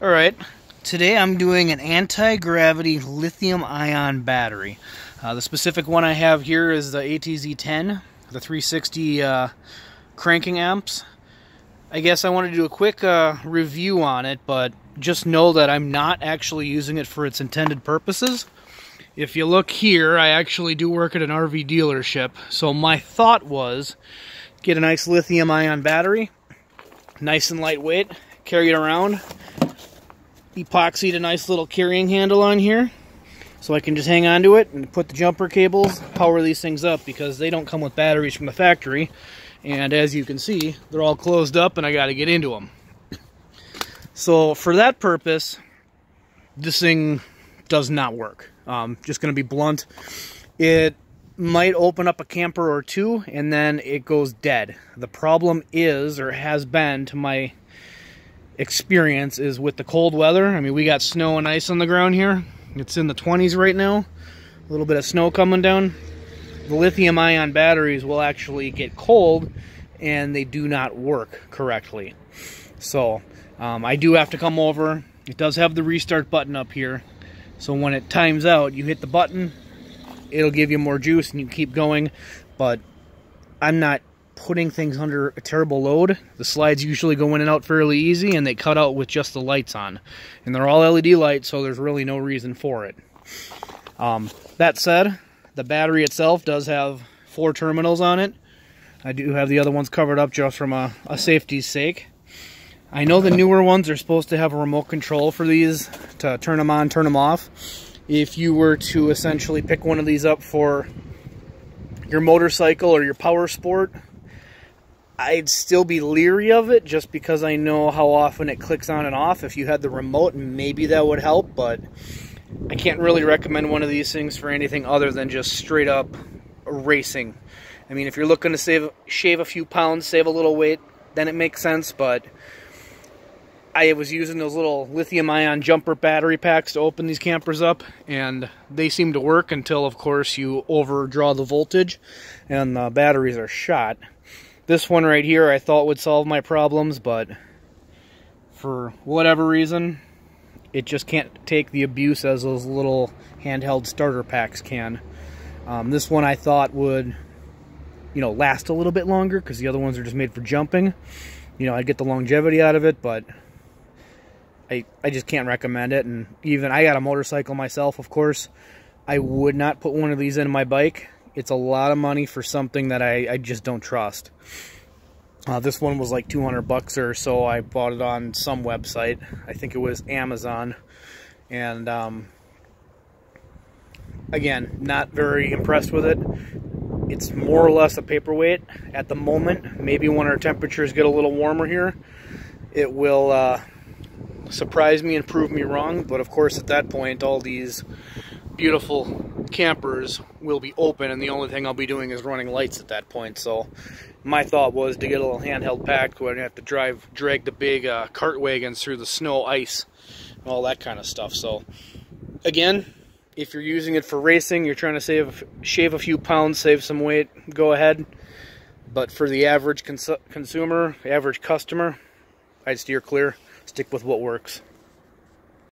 Alright, today I'm doing an anti-gravity lithium-ion battery. The specific one I have here is the ATZ-10, the 360 cranking amps. I guess I want to do a quick review on it, but just know that I'm not actually using it for its intended purposes. If you look here, I actually do work at an RV dealership, so my thought was get a nice lithium-ion battery, nice and lightweight, carry it around. Epoxied a nice little carrying handle on here so I can just hang on to it and put the jumper cables, power these things up, because they don't come with batteries from the factory, and as you can see they're all closed up and I got to get into them. So for that purpose this thing does not work. Just gonna be blunt, it might open up a camper or two and then it goes dead. The problem is, or has been to my experience, is with the cold weather. I mean, we got snow and ice on the ground here. It's in the 20s right now. A little bit of snow coming down. The lithium-ion batteries will actually get cold and they do not work correctly. So I do have to come over. It does have the restart button up here. So when it times out, you hit the button, it'll give you more juice and you keep going. But I'm not putting things under a terrible load. The slides usually go in and out fairly easy, and they cut out with just the lights on, and they're all LED lights, so there's really no reason for it. That said, the battery itself does have 4 terminals on it. I do have the other ones covered up just from a safety's sake. I know the newer ones are supposed to have a remote control for these to turn them on, turn them off. If you were to essentially pick one of these up for your motorcycle or your power sport, I'd still be leery of it, just because I know how often it clicks on and off. If you had the remote, maybe that would help, but I can't really recommend one of these things for anything other than just straight up racing. I mean, if you're looking to shave a few pounds, save a little weight, then it makes sense, but I was using those little lithium-ion jumper battery packs to open these campers up, and they seem to work until, of course, you overdraw the voltage and the batteries are shot. This one right here I thought would solve my problems, but for whatever reason, it just can't take the abuse as those little handheld starter packs can. This one I thought would, last a little bit longer, because the other ones are just made for jumping. I'd get the longevity out of it, but I just can't recommend it. And even I got a motorcycle myself, of course. I would not put one of these in my bike. It's a lot of money for something that I just don't trust. This one was like 200 bucks or so. I bought it on some website. I think it was Amazon. And again, not very impressed with it. It's more or less a paperweight at the moment. Maybe when our temperatures get a little warmer here, it will surprise me and prove me wrong. But of course, at that point, all these beautiful campers will be open, and the only thing I'll be doing is running lights at that point. So my thought was to get a little handheld pack where I didn't have to drag the big cart wagons through the snow, ice, and all that kind of stuff. So again, if you're using it for racing, you're trying to shave a few pounds, save some weight, go ahead. But for the average consumer, average customer, I'd steer clear. Stick with what works.